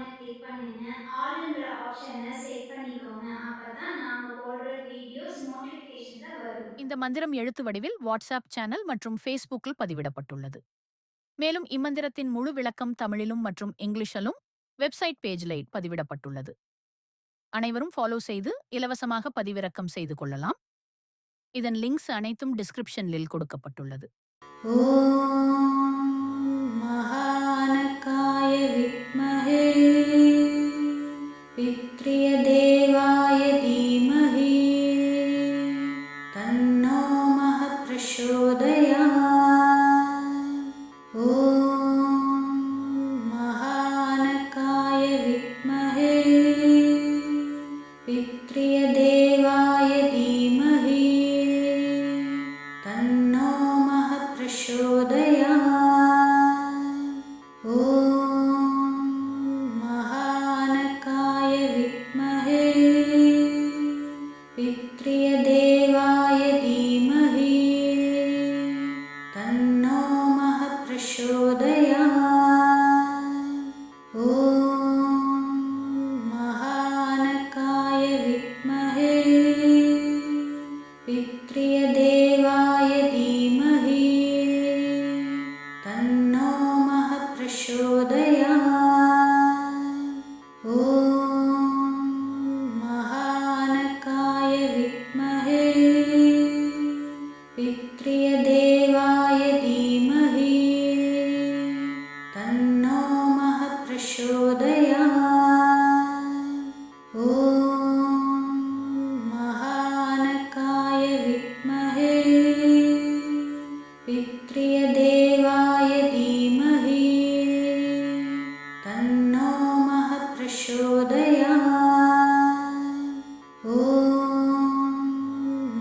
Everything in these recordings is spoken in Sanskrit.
ஐகானை கிளிக் பண்ணுங்க. ஆல்ன்ற ஆப்ஷனை செட் பண்ணிக்கோங்க. அப்பதான் நாங்க போடுற வீடியோஸ் நோட்டிஃபிகேஷன்ல வரும். இந்த மந்திரம் எழுத்து வடிவில் வாட்ஸ்அப் சேனல் மற்றும் ஃபேஸ்புக்கில் பதிவிடப்பட்டுள்ளது. மேலும் இம்மந்திரத்தின் முழு விளக்கம் தமிழிலும் மற்றும் இங்கிலீஷிலும் வெப்சைட் பேஜில் பதிவிடப்பட்டுள்ளது. அனைவரும் ஃபாலோ செய்து இலவசமாக பதிவிறக்கம் செய்து கொள்ளலாம். இதன் லிங்க்ஸ் அனைத்தும் டிஸ்கிரிப்ஷனில் கொடுக்கப்பட்டுள்ளது. ஓம் महानकाय विद्महे पितृदेवाय धीमहि तन्नो महः प्रचोदयात्। ओम महानकाय विद्महे पितृदेवाय धीमहि तन्नो महः प्रचोदयात्। ओम महानकाय विद्महे पितृदेवाय धीमहि तन्नो महः प्रचोदयात्। ओम महानकाय विद्महे पितृदेवाय धीमहि तन्नो महः प्रचोदयात्। ओम महानकाय विद्महे पितृदेवाय धीमहि तन्नो महः प्रचोदयात्। ओम महानकाय विद्महे पितृदेवाय धीमहि तन्नो महः प्रचोदयात्। ओम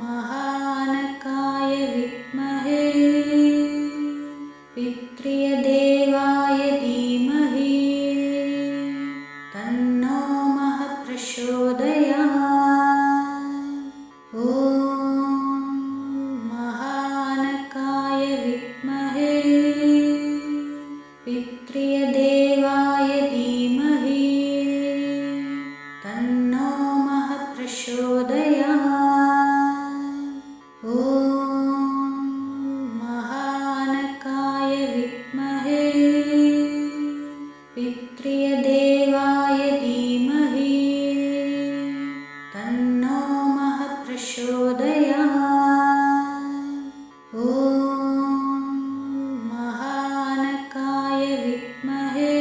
महानकाय विद्महे पितृदेवाय धीमहि तन्नो महः प्रचोदयात्। ओम महानकाय विद्महे पितृदेवाय धीमहि तन्नो महः प्रचोदयात्। ओम महानकाय विद्महे पितृदेवाय धीमहि तन्नो महः प्रचोदयात्। ओम महानकाय विद्महे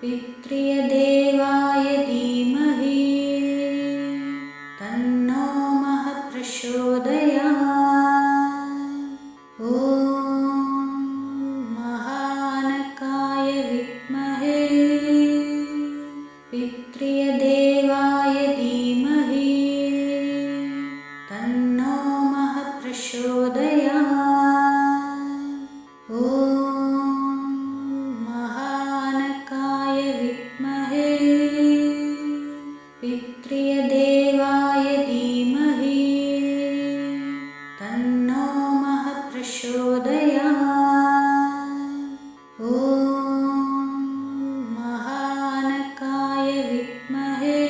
पितृदेवाय धीमहि तन्नो महः प्रचोदयात्। ओम महानकाय विद्महे पितृदेवाय धीमहि तन्नो महः प्रचोदयात्। ओम महानकाय विद्महे पितृदेवाय धीमहि तन्नो महः प्रचोदयात्। ओम महानकाय विद्महे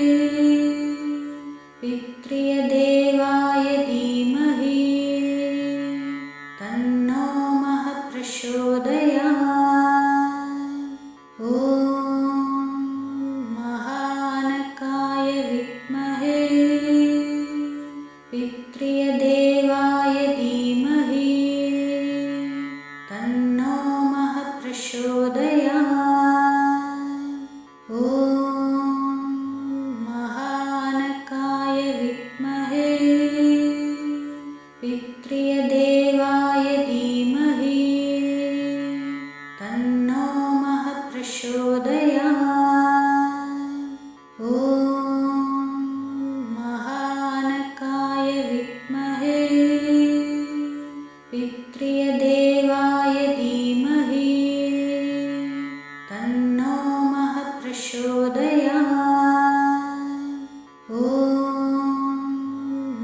पितृदेवाय धीमहि तन्नो महः प्रचोदयात्। ओम महानकाय विद्महे पितृदेवाय धीमहि तन्नो महः प्रचोदयात्। ओम महानकाय विद्महे पितृदेवाय धीमहि तन्नो महः प्रचोदयात्। ओम महानकाय विद्महे पितृदेवाय धीमहि तन्नो महः प्रचोदयात्। ओम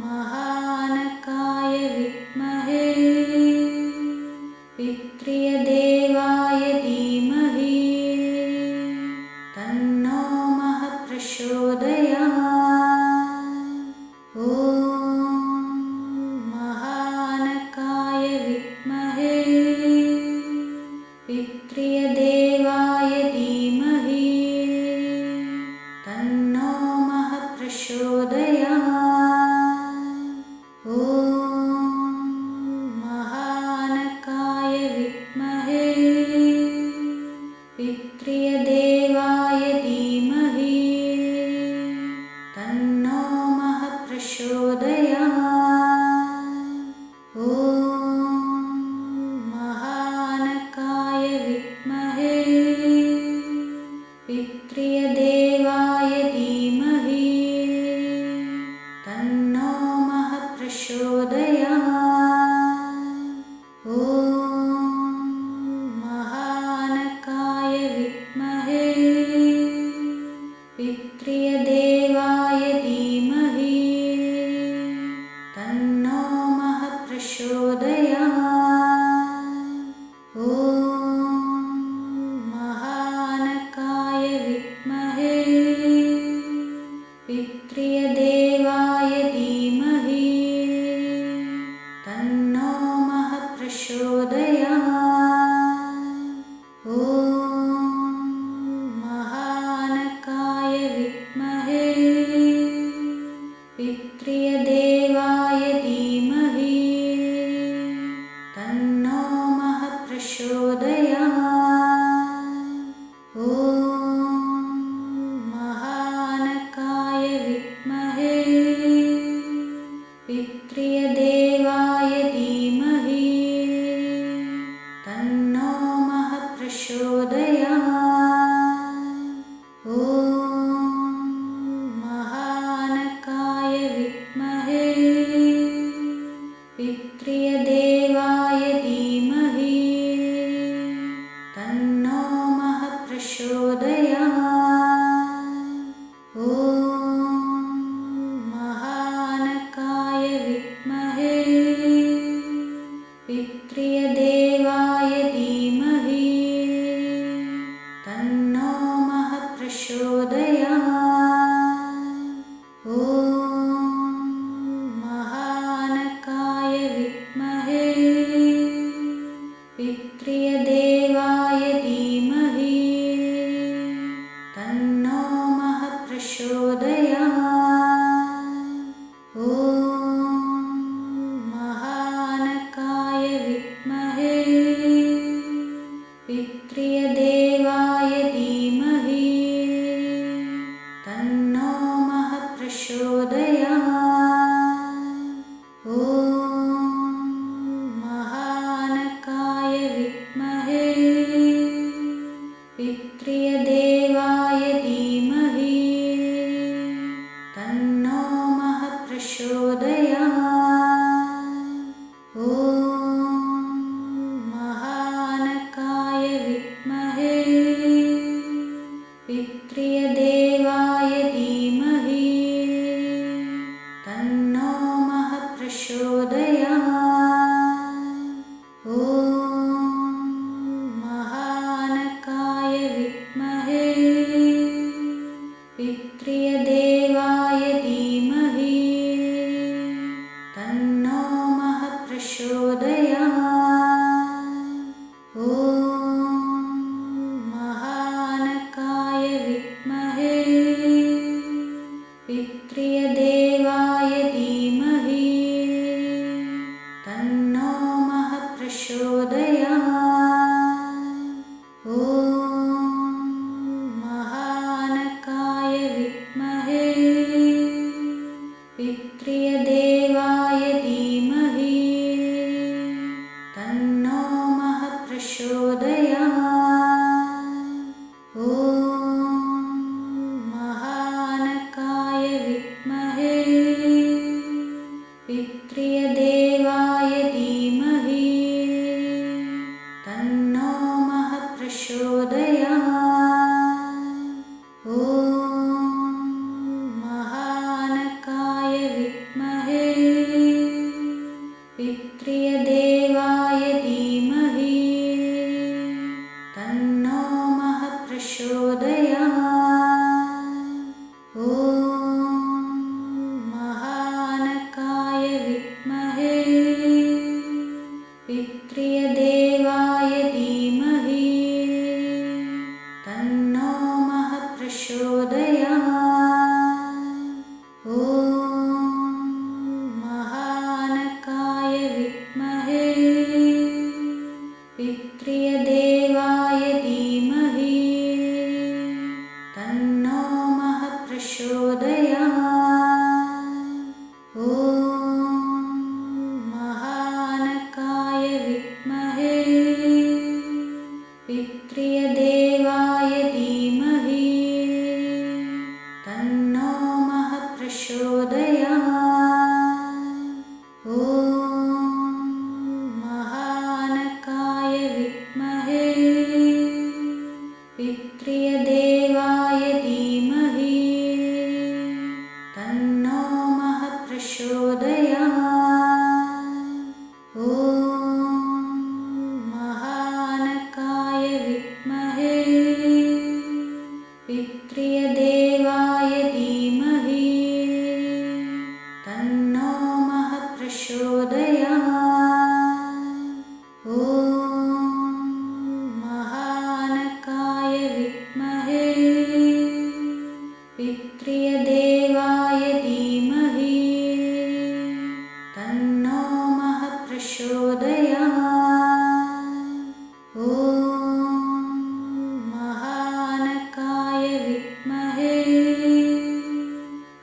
महानकाय विद्महे महानकाय विद्महे पितृय देवाय धीमहि तन्नो महः प्रचोदयात्। ॐ महानकाय विद्महे पितृय देवाय धीमहि तन्नो महः प्रचोदयात्। ॐ महानकाय विद्महे पितृय देवाय धीमहि तन्नो महः प्रचोदयात्। ॐ महानकाय विद्महे पितृय देवाय धीमहि तन्नो महः प्रचोदयात्। ॐ महानकाय विद्महे पितृय देवाय धीमहि तन्नो महः प्रचोदयात्। ॐ महानकाय विद्महे पितृय देवाय धीमहि तन्नो महः प्रचोदयात्। ॐ महानकाय विद्महे पितृय देवाय धीमहि तन्नो महः प्रचोदयात्। ॐ महानकाय विद्महे पितृय देवाय धीमहि तन्नो महः प्रचोदयात्। ॐ महानकाय विद्महे पितृय देवाय धीमहि तन्नो महः प्रचोदयात्। ॐ महानकाय विद्महे पितृय देवाय धीमहि तन्नो महः प्रचोदयात्। ॐ महानकाय विद्महे पितृय देवाय धीमहि तन्नो महः प्रचोदयात्। ॐ महानकाय विद्महे पितृय देवाय धीमहि तन्नो महः प्रचोदयात्। ॐ महानकाय विद्महे पितृय देवाय धीमहि तन्नो महः प्रचोदयात्। ॐ महानकाय विद्महे पितृय देवाय धीमहि तन्नो महः प्रचोदयात्। ॐ महानकाय विद्महे पितृय देवाय धीमहि तन्नो महः प्रचोदयात्। ॐ महानकाय विद्महे पितृय देवाय धीमहि तन्नो महः प्रचोदयात्। ॐ महानकाय विद्महे प्रचोदयात्। ॐ महानकाय विद्महे पितृदेवाय धीमहि तन्नो महः प्रचोदयात्। ॐ महानकाय विद्महे पितृदेवाय धीमहि तन्नो महः प्रचोदयात्। ॐ महानकाय विद्महे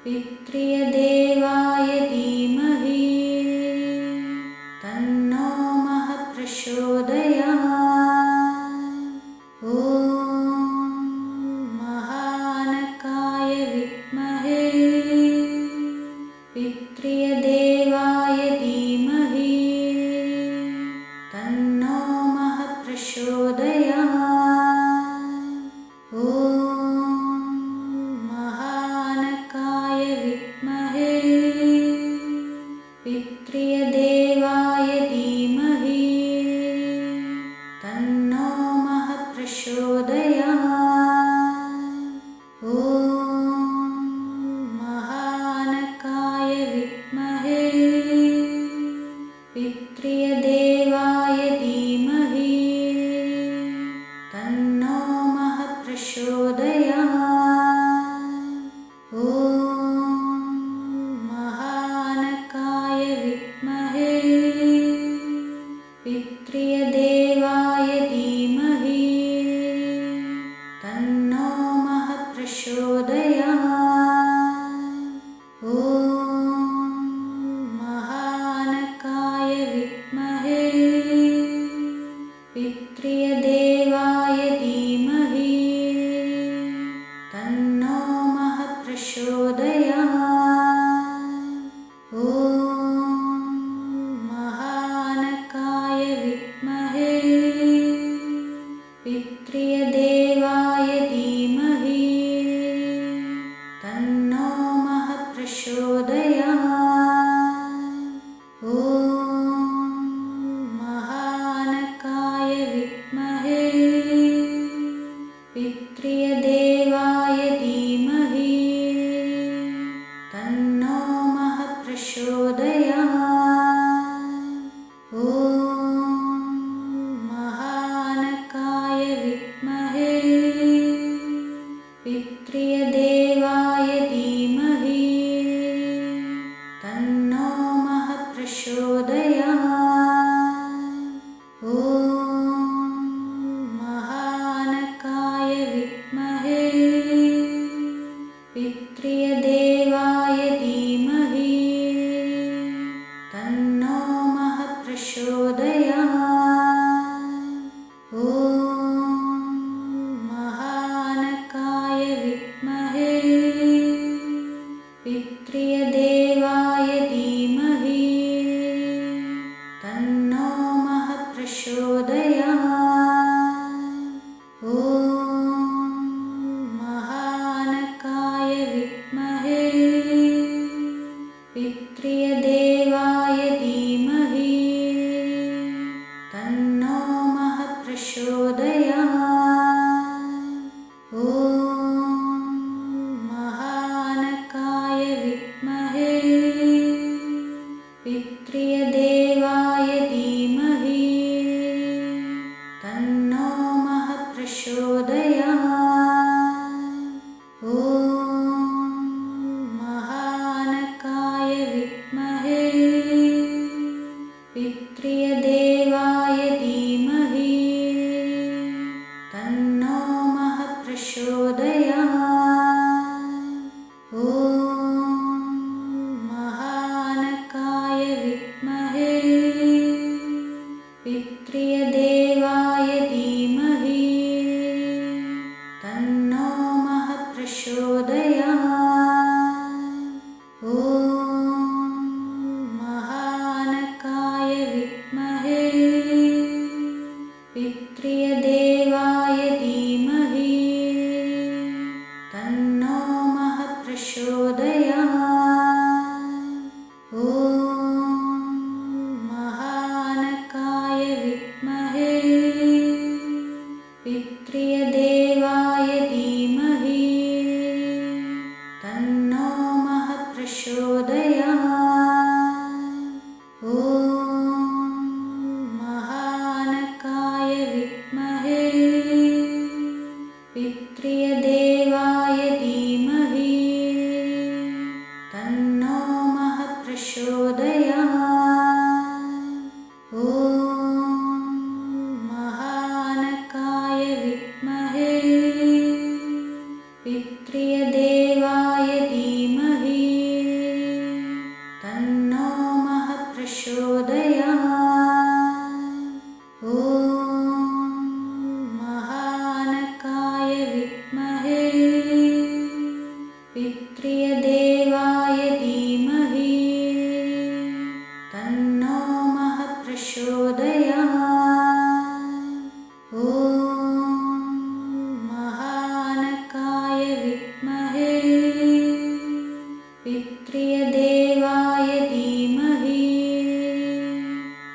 पितृदेवाय धीमहि तन्नो महः प्रचोदयात्। ॐ महानकाय विद्महे पितृदेवाय धीमहि तन्नो महः प्रचोदयात्। ॐ महानकाय विद्महे पितृदेवाय धीमहि तन्नो महः प्रचोदयात्। ॐ महानकाय विद्महे पितृदेवाय धीमहि तन्नो महः प्रचोदयात्। ॐ महानकाय विद्महे पितृदेवाय धीमहि तन्नो महः प्रचोदयात्। ॐ महानकाय विद्महे पितृदेवाय धीमहि तन्नो महः प्रचोदयात्। ॐ महानकाय विद्महे पितृदेवाय धीमहि तन्नो महः प्रचोदयात्। ॐ महानकाय विद्महे पितृदेवाय धीमहि तन्नो महः प्रचोदयात्। ॐ महानकाय विद्महे पितृदेवाय धीमहि तन्नो महः प्रचोदयात्। ॐ महानकाय विद्महे पितृदेवाय धीमहि तन्नो महः प्रचोदयात्। ॐ महानकाय विद्महे पितृदेवाय धीमहि तन्नो महः प्रचोदयात्। ॐ महानकाय विद्महे पितृदेवाय धीमहि तन्नो महः प्रचोदयात्। ॐ महानकाय विद्महे पितृदेवाय धीमहि तन्नो महः प्रचोदयात्। ॐ महानकाय विद्महे तन्नो महः प्रचोदयात्। ॐ महानकाय विद्महे पितृदेवाय धीमहि महानकाय विद्महे पितृदेवाय धीमहि तन्नो महः प्रचोदयात्। ॐ महानकाय विद्महे पितृदेवाय धीमहि तन्नो महः प्रचोदयात्। ॐ महानकाय विद्महे पितृदेवाय धीमहि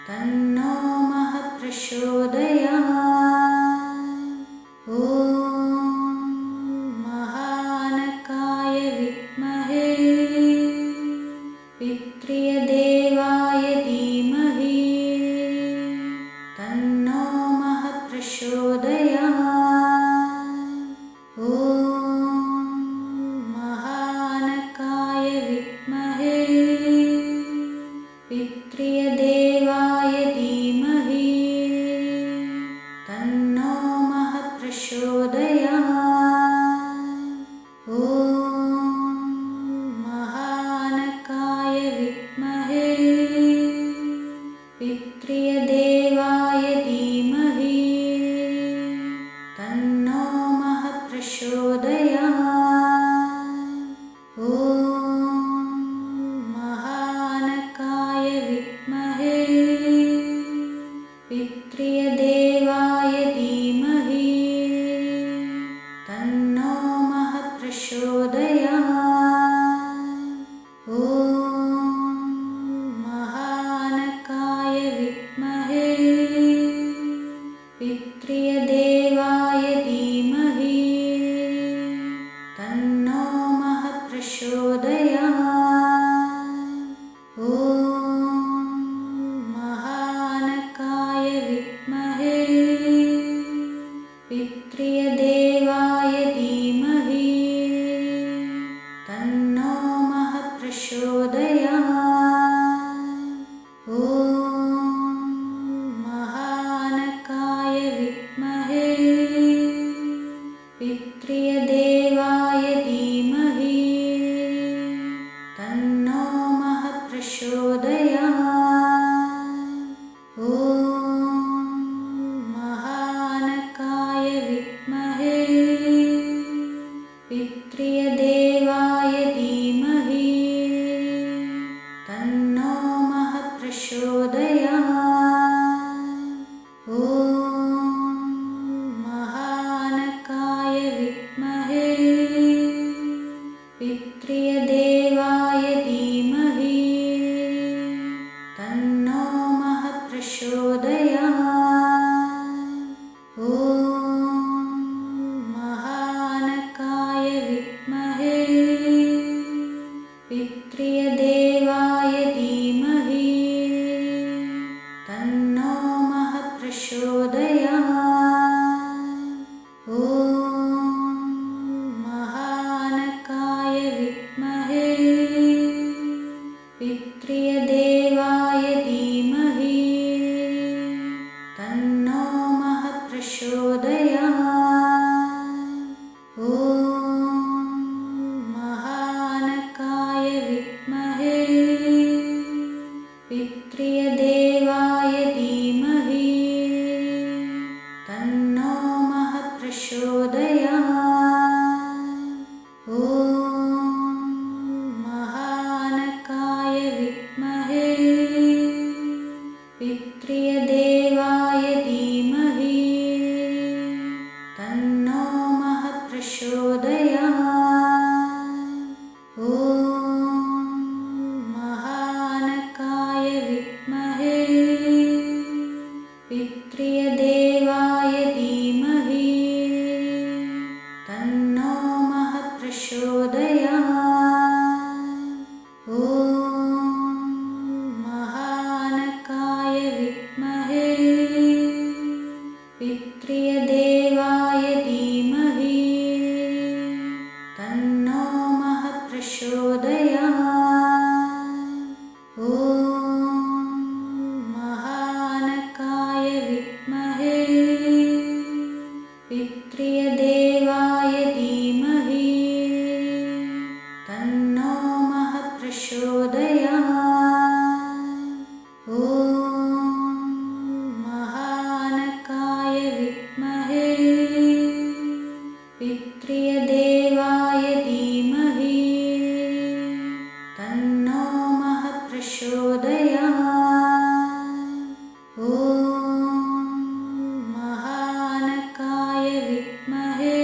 तन्नो महः प्रचोदयात्। ॐ महानकाय विद्महे पितृदेवाय धीमहि तन्नो महः प्रचोदयात्। ॐ महानकाय विद्महे पितृदेवाय धीमहि तन्नो महः प्रचोदयात्। ॐ महानकाय विद्महे पितृदेवाय धीमहि तन्नो महः प्रचोदयात्। ॐ महानकाय विद्महे पितृदेवाय धीमहि तन्नो महः प्रचोदयात्। ॐ महानकाय विद्महे पितृदेवाय धीमहि तन्नो महः प्रचोदयात्। ॐ महानकाय विद्महे पितृदेवाय धीमहि तन्नो महः प्रचोदयात्। ॐ महानकाय विद्महे पितृदेवाय धीमहि तन्नो महः प्रचोदयात्। ॐ महानकाय विद्महे पितृदेवाय धीमहि तन्नो महः प्रचोदयात्। ॐ महानकाय विद्महे पितृदेवाय धीमहि तन्नो महः प्रचोदयात्। ॐ महानकाय विद्महे पितृदेवाय धीमहि तन्नो महः प्रचोदयात्। ॐ महानकाय विद्महे पितृदेवाय धीमहि तन्नो महः प्रचोदयात्। ॐ महानकाय विद्महे पितृदेवाय धीमहि तन्नो महः प्रचोदयात्। ॐ महानकाय विद्महे पितृदेवाय धीमहि तन्नो महः प्रचोदयात्। ॐ महानकाय विद्महे प्रचोदयात्। ॐ महानकाय विद्महे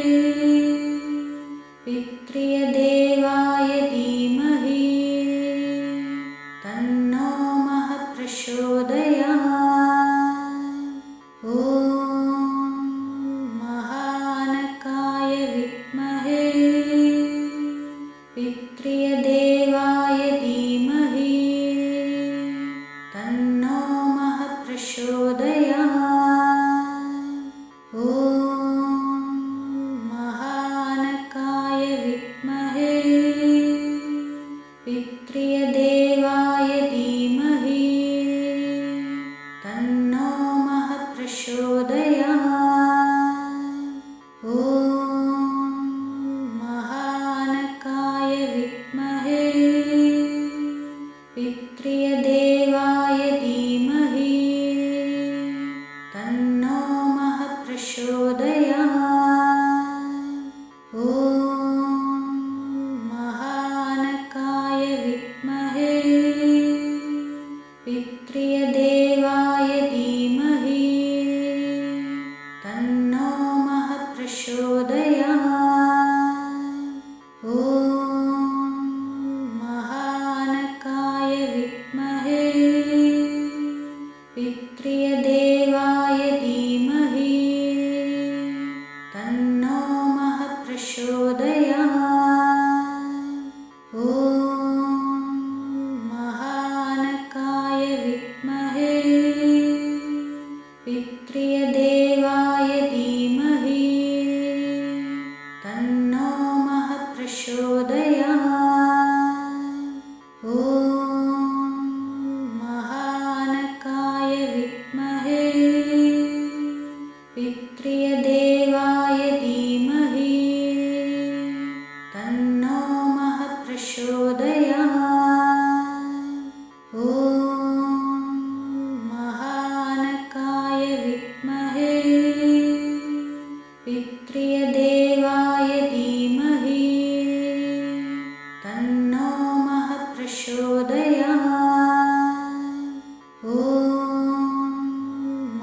पितृदेवाय धीमहि तन्नो महः प्रचोदयात्। ॐ महानकाय विद्महे पितृदेवाय धीमहि तन्नो महः प्रचोदयात्। ॐ महानकाय विद्महे पितृदेवाय धीमहि तन्नो महः प्रचोदयात्। ॐ महानकाय विद्महे पितृदेवाय धीमहि तन्नो महः प्रचोदयात्। ॐ महानकाय विद्महे पितृदेवाय धीमहि तन्नो महः प्रचोदयात्। ॐ महानकाय विद्महे पितृदेवाय धीमहि तन्नो महः प्रचोदयात्। ॐ महानकाय विद्महे पितृदेवाय धीमहि तन्नो महः प्रचोदयात्। ॐ महानकाय विद्महे पितृदेवाय धीमहि तन्नो महः प्रचोदयात्। ॐ महानकाय विद्महे पितृदेवाय धीमहि तन्नो महः प्रचोदयात्। ॐ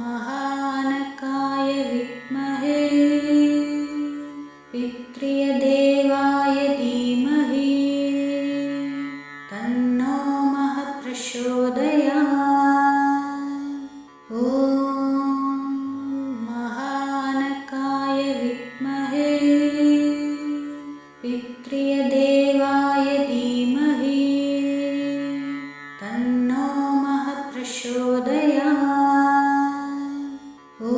महानकाय विद्महे पितृदेवाय धीमहि तन्नो महः प्रचोदयात्। ॐ महानकाय विद्महे पितृदेवाय धीमहि तन्नो महः प्रचोदयात्। ॐ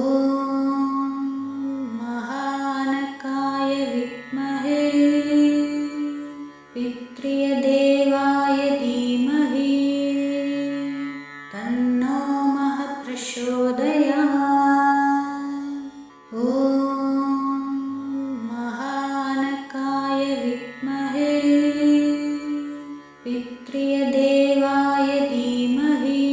महानकाय विद्महे पितृदेवाय धीमहि तन्नो महः प्रचोदयात्। ॐ महानकाय विद्महे पितृदेवाय धीमहि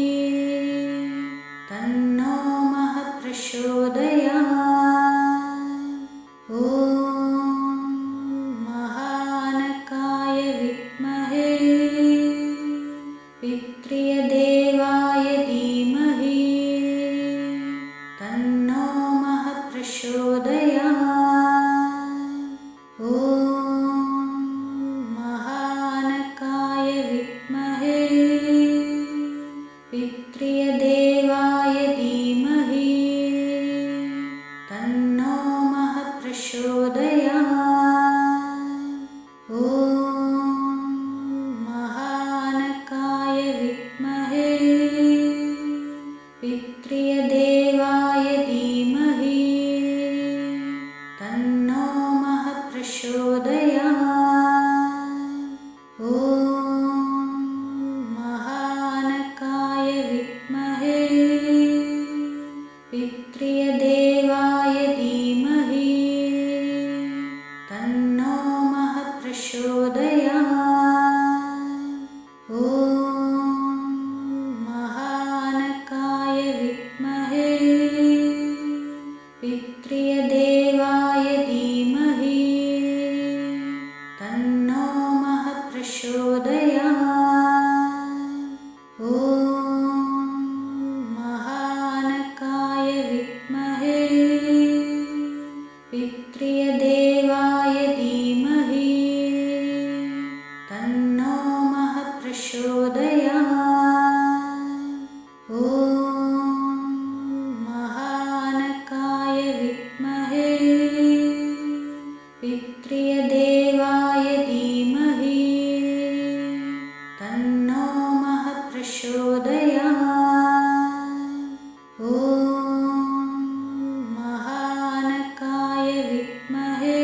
महानकाय विद्महे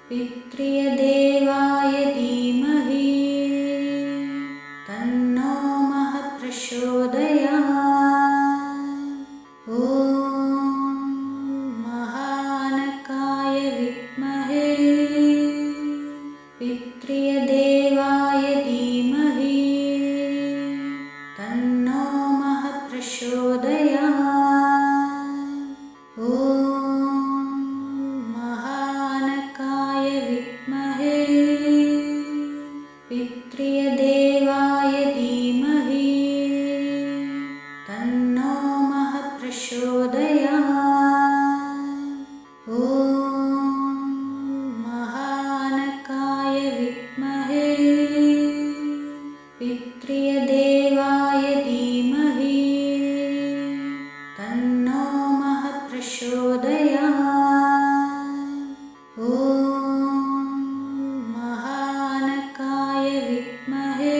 पितृय देवाय धीमहि तन्नो महः प्रचोदयात्। ॐ महानकाय विद्महे पितृय देवाय धीमहि तन्नो महः प्रचोदयात्। ॐ महानकाय विद्महे पितृय देवाय धीमहि तन्नो महः प्रचोदयात्। ॐ महानकाय विद्महे पितृय देवाय धीमहि तन्नो महः प्रचोदयात्। ॐ महानकाय विद्महे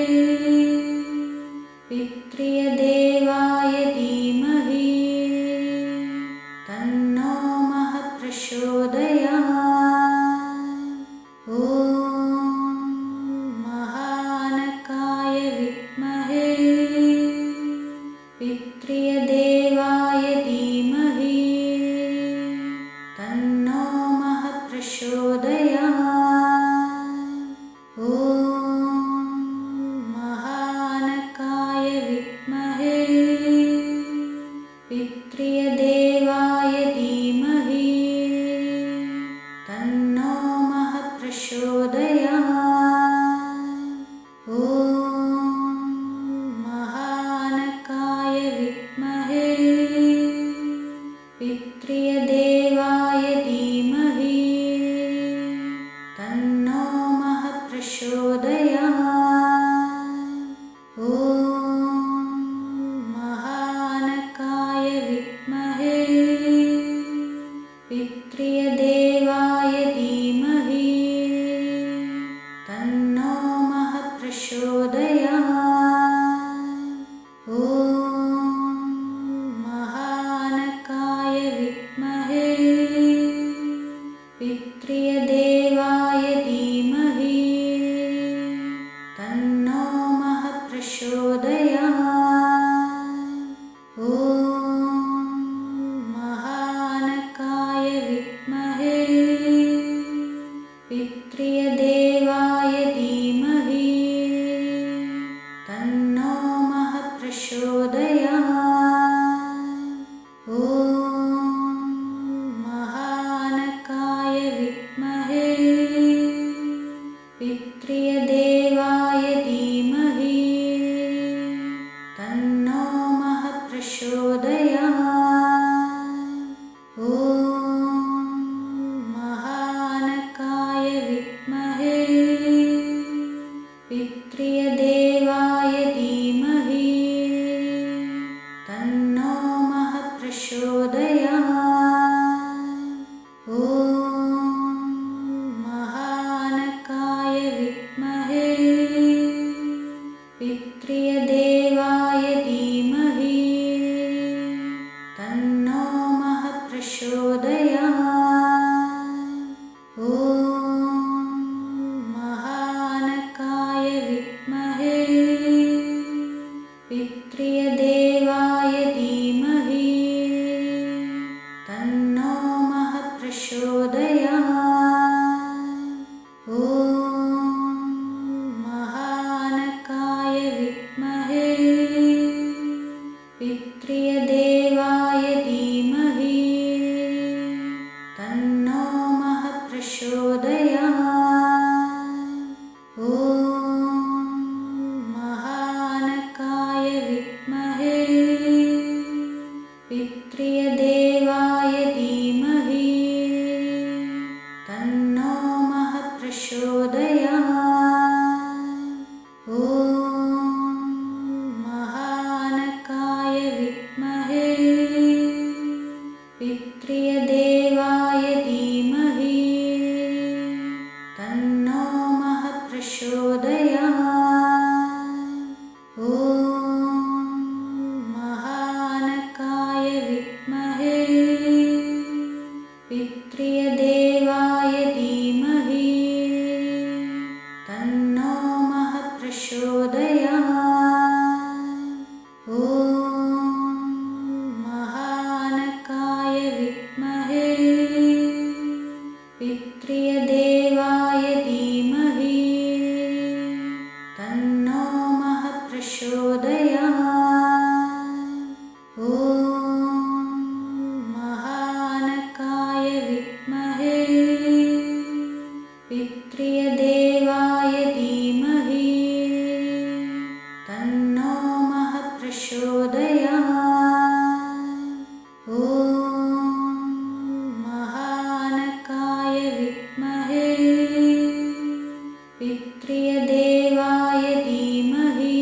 पितृय देवाय धीमहि तन्नो महः प्रचोदयात्। ॐ महानकाय विद्महे पितृय देवाय धीमहि तन्नो महः प्रचोदयात्। ॐ महानकाय विद्महे पितृय देवाय धीमहि तन्नो महः प्रचोदयात्। ॐ महानकाय विद्महे पितृय देवाय धीमहि तन्नो महः प्रचोदयात्। ॐ महानकाय विद्महे पितृय देवाय धीमहि तन्नो महः प्रचोदयात्। ॐ महानकाय विद्महे पितृय देवाय धीमहि तन्नो महः प्रचोदयात्। ॐ महानकाय विद्महे पितृय देवाय धीमहि तन्नो महः प्रचोदयात्। ॐ महानकाय विद्महे पितृय देवाय धीमहि तन्नो महः प्रचोदयात्। ॐ महानकाय विद्महे पितृय देवाय धीमहि तन्नो महः प्रचोदयात्। ॐ महानकाय विद्महे पितृय देवाय धीमहि तन्नो महः प्रचोदयात्। ॐ महानकाय विद्महे पितृय देवाय धीमहि तन्नो महः प्रचोदयात्। ॐ महानकाय विद्महे पितृय देवाय धीमहि तन्नो महः प्रचोदयात्। ॐ महानकाय विद्महे प्रचोदयात्। ॐ महानकाय विद्महे पितृदेवाय धीमहि तन्नो महः प्रचोदयात्। ॐ महानकाय विद्महे पितृदेवाय धीमहि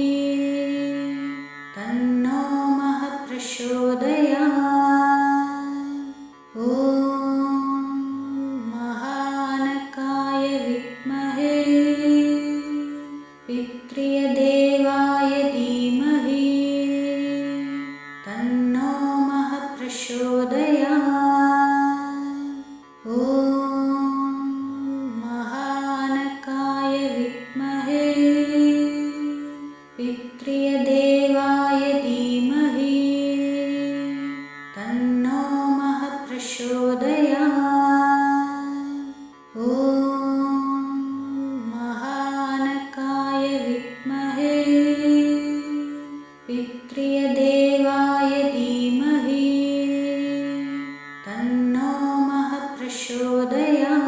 तन्नो महः प्रचोदयात्। ॐ महानकाय विद्महे पितृदेवाय धीमहि तन्नो महः प्रचोदयात्। ॐ महानकाय विद्महे पितृदेवाय धीमहि तन्नो महः प्रचोदयात्। ॐ महानकाय विद्महे पितृदेवाय धीमहि तन्नो महः प्रचोदयात्।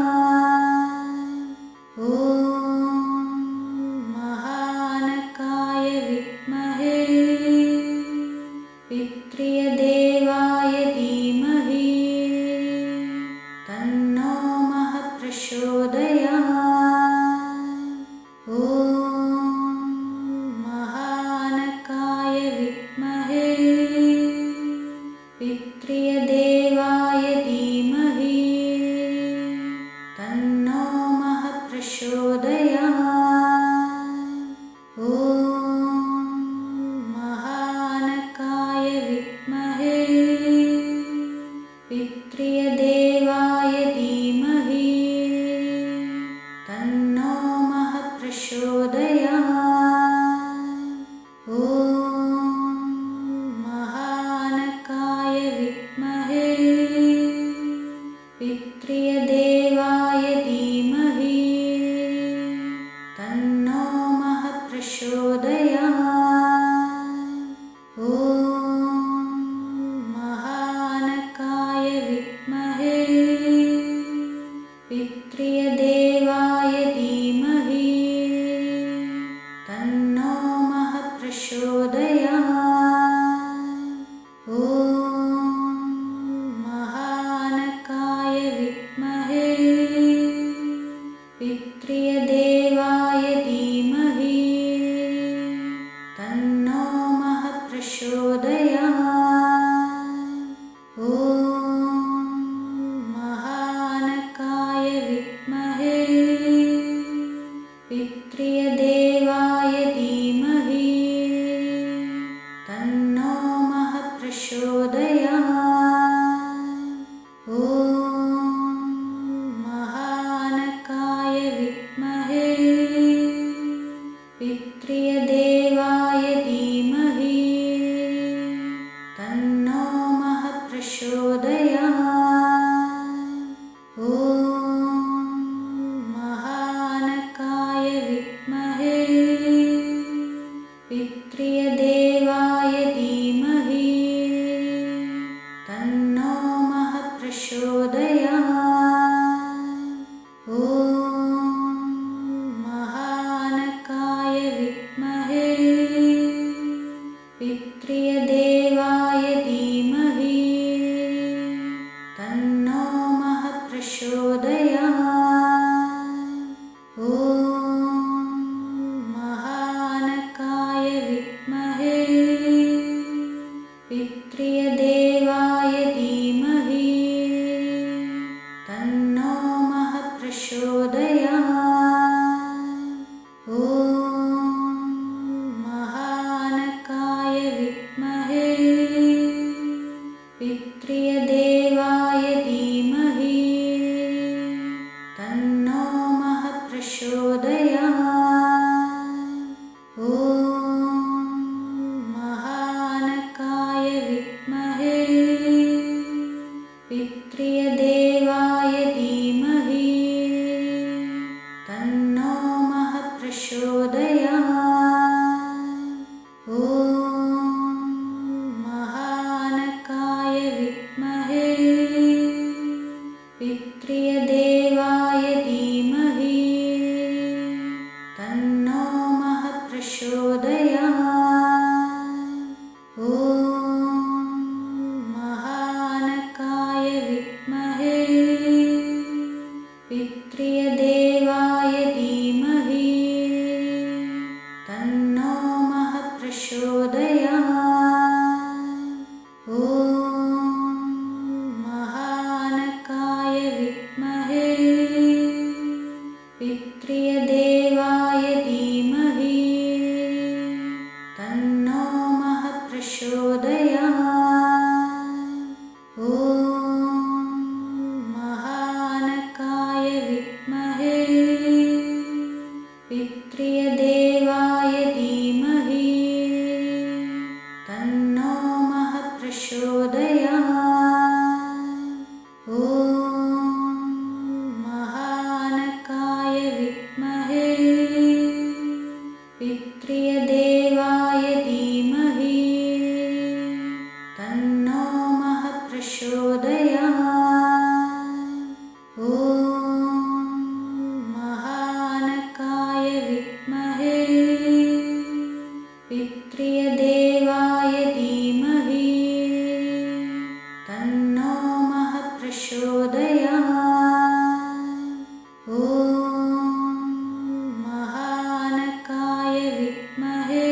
ॐ महानकाय विद्महे पितृदेवाय धीमहि तन्नो महः प्रचोदयात्। ॐ महानकाय विद्महे पितृदेवाय धीमहि तन्नो महः प्रचोदयात्। ॐ महानकाय विद्महे पितृदेवाय धीमहि तन्नो महः प्रचोदयात्। ॐ महानकाय विद्महे पितृदेवाय धीमहि तन्नो महः प्रचोदयात्। ॐ महानकाय विद्महे पितृदेवाय धीमहि तन्नो महः प्रचोदयात्। ॐ महानकाय विद्महे पितृदेवाय धीमहि तन्नो महः प्रचोदयात्। ॐ महानकाय विद्महे पितृदेवाय धीमहि तन्नो महः प्रचोदयात्। ॐ महानकाय विद्महे पितृदेवाय धीमहि तन्नो महः प्रचोदयात्। ॐ महानकाय विद्महे पितृदेवाय धीमहि तन्नो महः प्रचोदयात्। ॐ महानकाय विद्महे पितृदेवाय धीमहि तन्नो महः प्रचोदयात्। ॐ महानकाय विद्महे पितृदेवाय धीमहि तन्नो महः प्रचोदयात्। ॐ महानकाय विद्महे पितृदेवाय धीमहि तन्नो महः प्रचोदयात्। ॐ महानकाय विद्महे महानकाय विद्महे पितृय देवाय धीमहि तन्नो महः प्रचोदयात्। ॐ महानकाय विद्महे पितृय देवाय धीमहि तन्नो महः प्रचोदयात्। ॐ महानकाय विद्महे पितृय देवाय धीमहि तन्नो महः प्रचोदयात्। ॐ महानकाय विद्महे पितृय देवाय धीमहि तन्नो महः प्रचोदयात्। ॐ महानकाय विद्महे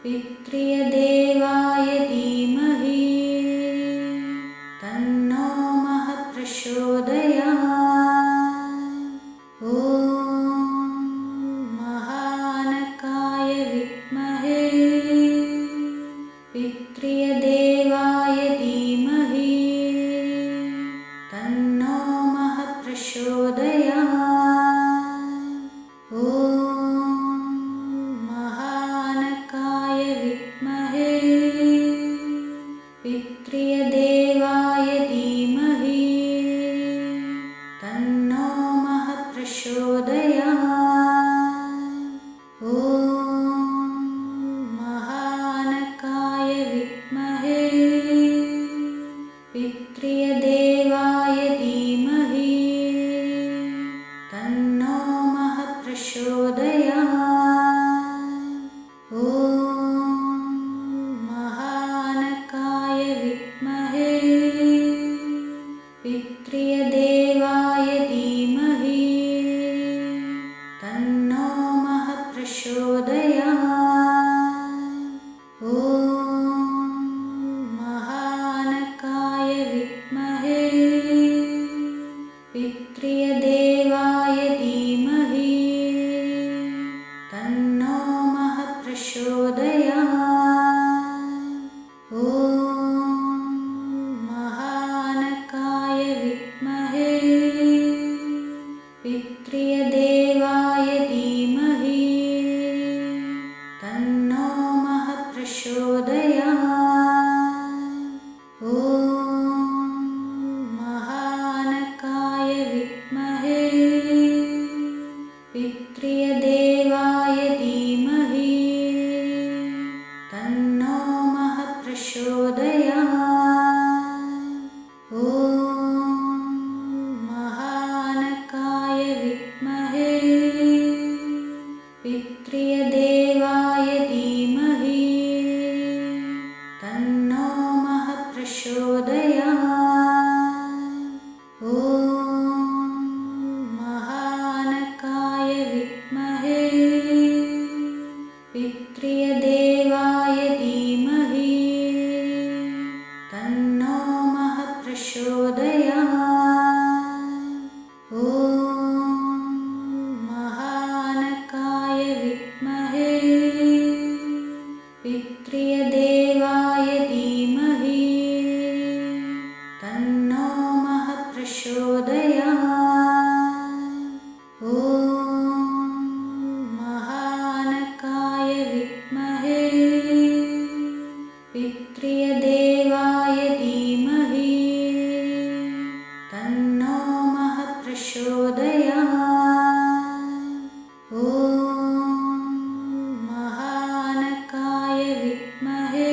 पितृय देवाय धीमहि तन्नो महः प्रचोदयात्। ॐ महानकाय विद्महे पितृय देवाय धीमहि तन्नो महः प्रचोदयात्। ॐ महानकाय विद्महे पितृय देवाय धीमहि तन्नो महः प्रचोदयात्। ॐ महानकाय विद्महे पितृय देवाय धीमहि तन्नो महः प्रचोदयात्। ॐ महानकाय विद्महे पितृय देवाय धीमहि तन्नो महः प्रचोदयात्। ॐ महानकाय विद्महे पितृय देवाय धीमहि तन्नो महः प्रचोदयात्। ॐ महानकाय विद्महे पितृय देवाय धीमहि तन्नो महः प्रचोदयात्। ॐ महानकाय विद्महे पितृय देवाय धीमहि तन्नो महः प्रचोदयात्। ॐ महानकाय विद्महे पितृय देवाय धीमहि तन्नो महः प्रचोदयात्। ॐ महानकाय विद्महे पितृय देवाय धीमहि तन्नो महः प्रचोदयात्। ॐ महानकाय विद्महे पितृय देवाय धीमहि तन्नो महः प्रचोदयात्। ॐ महानकाय विद्महे पितृय देवाय धीमहि तन्नो महः प्रचोदयात्। ॐ महानकाय विद्महे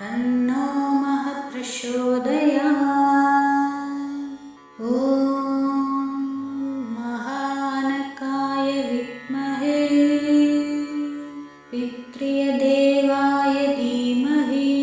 तन्नो महप्रचोदयात्। ॐ महानकाय विद्महे पितृदेवाय धीमहि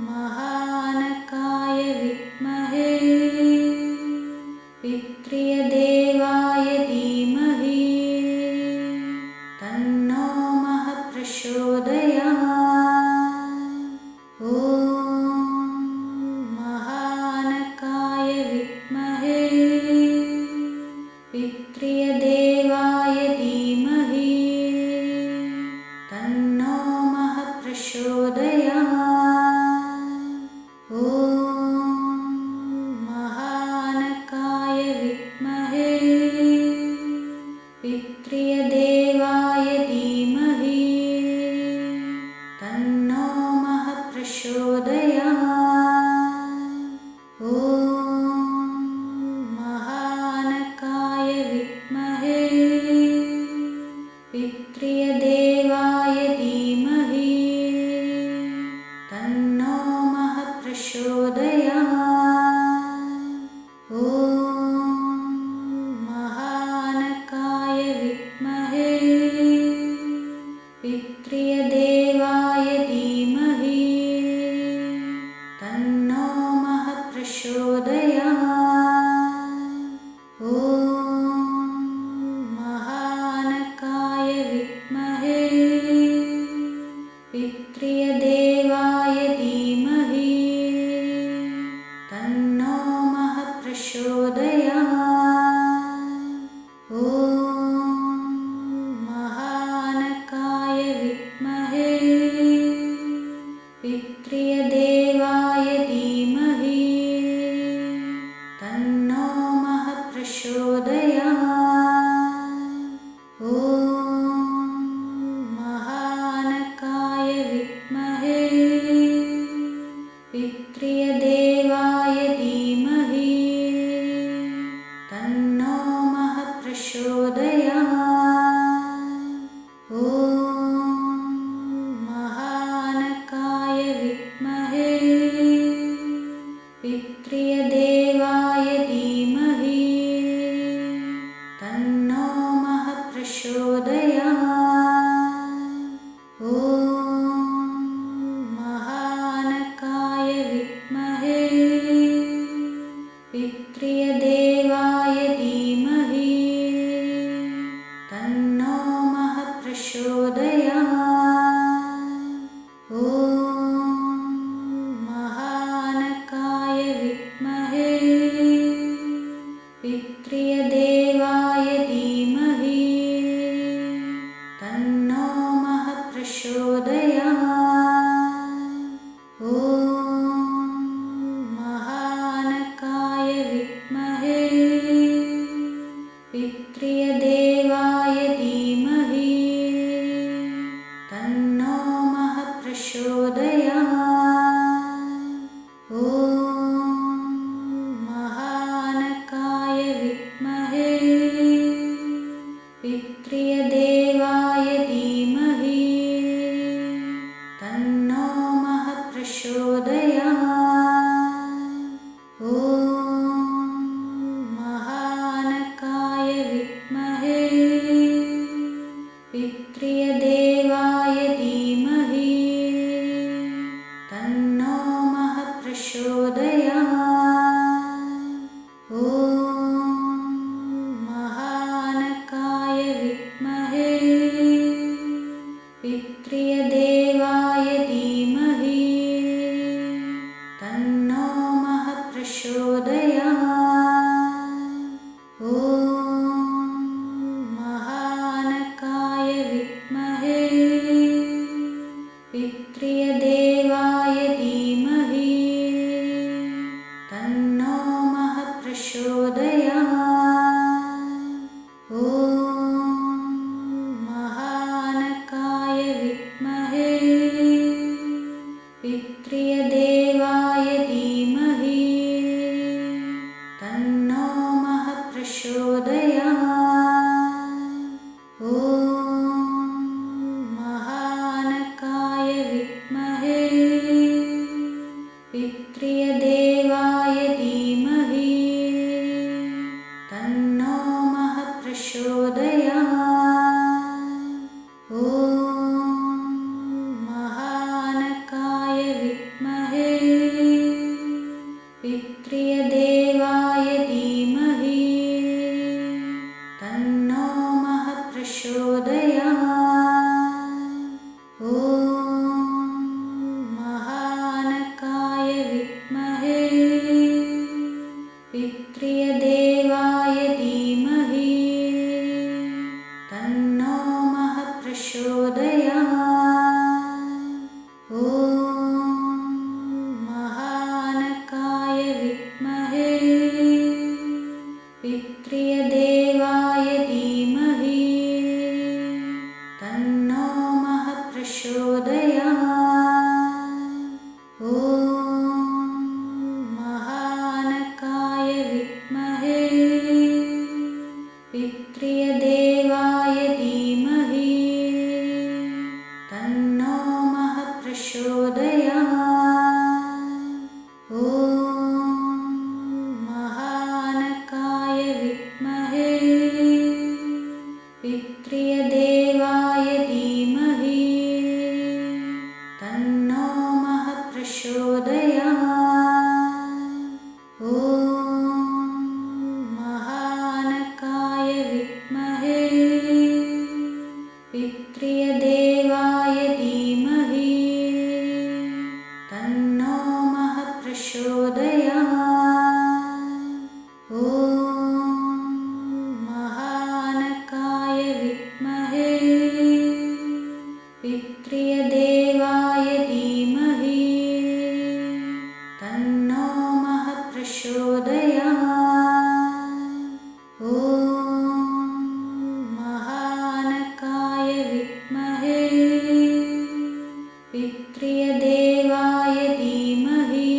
महानकाय विद्महे पितृय देवाय धीमहि तन्नो महः प्रचोदयात्। ॐ महानकाय विद्महे पितृय देवाय धीमहि तन्नो महः प्रचोदयात्। ॐ महानकाय विद्महे पितृय देवाय धीमहि तन्नो महः प्रचोदयात्। ॐ महानकाय विद्महे पितृय देवाय धीमहि तन्नो महः प्रचोदयात्। ॐ महानकाय विद्महे पितृय देवाय धीमहि तन्नो महः प्रचोदयात्। ॐ महानकाय विद्महे पितृय देवाय धीमहि तन्नो महः प्रचोदयात्। ॐ महानकाय विद्महे पितृय देवाय धीमहि तन्नो महः प्रचोदयात्। ॐ महानकाय विद्महे पितृय देवाय धीमहि तन्नो महः प्रचोदयात्। ॐ महानकाय विद्महे पितृय देवाय धीमहि तन्नो महः प्रचोदयात्। ॐ महानकाय विद्महे पितृय देवाय धीमहि तन्नो महः प्रचोदयात्। ॐ महानकाय विद्महे पितृय देवाय धीमहि तन्नो महः प्रचोदयात्। ॐ महानकाय विद्महे पितृय देवाय धीमहि तन्नो महः प्रचोदयात्। ॐ महानकाय विद्महे पितृय देवाय धीमहि तन्नो महः प्रचोदयात्। ॐ महानकाय विद्महे पितृय देवाय धीमहि तन्नो महः प्रचोदयात्। ॐ महानकाय विद्महे पितृय देवाय धीमहि तन्नो महः प्रचोदयात्। ॐ महानकाय विद्महे पितृय देवाय धीमहि तन्नो महः प्रचोदयात्। ॐ महानकाय विद्महे प्रचोदयात्। ॐ महानकाय विद्महे पितृदेवाय धीमहि तन्नो महः प्रचोदयात्। ॐ महानकाय विद्महे पितृदेवाय धीमहि तन्नो महः प्रचोदयात्। ॐ महानकाय विद्महे पितृदेवाय धीमहि तन्नो महः प्रचोदयात्। ॐ महानकाय विद्महे पितृदेवाय धीमहि तन्नो महः प्रचोदयात्। ॐ महानकाय विद्महे पितृदेवाय धीमहि तन्नो महः प्रचोदयात्। ॐ महानकाय विद्महे पितृदेवाय धीमहि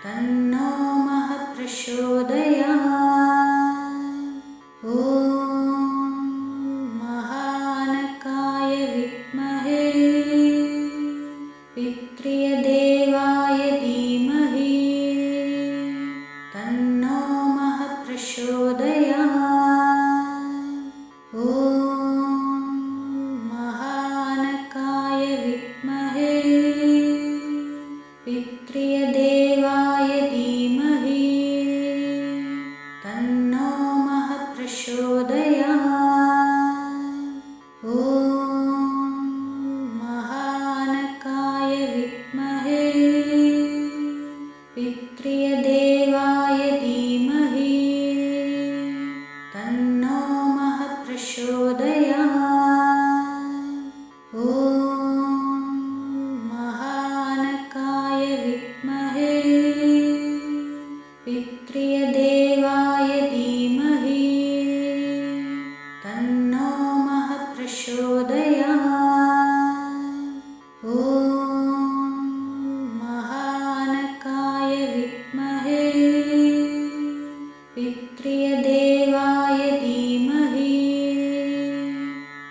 तन्नो महः प्रचोदयात्। ॐ महानकाय विद्महे पितृदेवाय धीमहि तन्नो महः प्रचोदयात्। ॐ महानकाय विद्महे पितृदेवाय धीमहि तन्नो महः प्रचोदयात्। ॐ महानकाय विद्महे पितृदेवाय धीमहि तन्नो महः प्रचोदयात्। ॐ महानकाय विद्महे पितृदेवाय धीमहि तन्नो महः प्रचोदयात्। ॐ महानकाय विद्महे पितृदेवाय धीमहि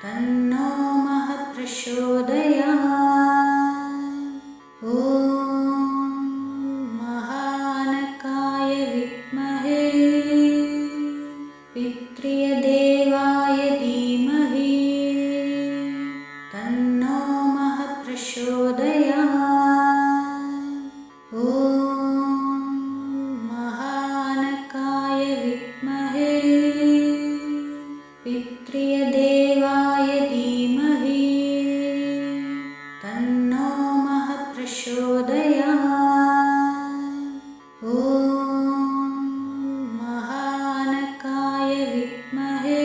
तन्नो महः प्रचोदयात्। ॐ महानकाय विद्महे पितृदेवाय धीमहि तन्नो महः प्रचोदयात्। ॐ महानकाय विद्महे पितृदेवाय धीमहि तन्नो महः प्रचोदयात्। ॐ महानकाय विद्महे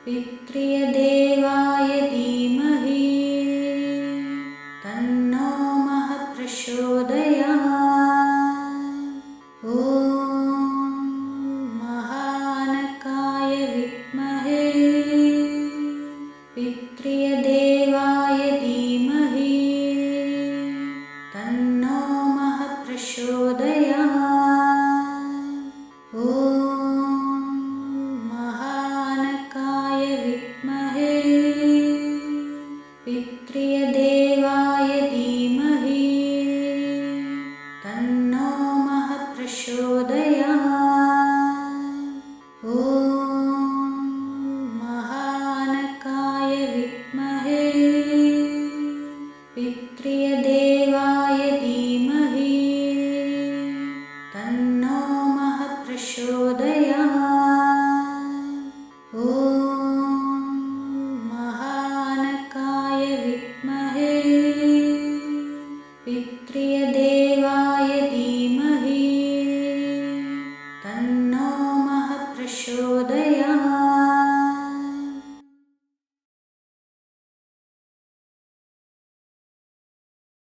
पितृदेवाय धीमहि तन्नो महः प्रचोदयात्। ॐ महानकाय विद्महे पितृदेवाय धीमहि तन्नो महः प्रचोदयात्। ॐ महानकाय विद्महे पितृदेवाय धीमहि तन्नो महः प्रचोदयात्। ॐ महानकाय विद्महे पितृदेवाय धीमहि तन्नो महः प्रचोदयात्। ॐ महानकाय विद्महे पितृदेवाय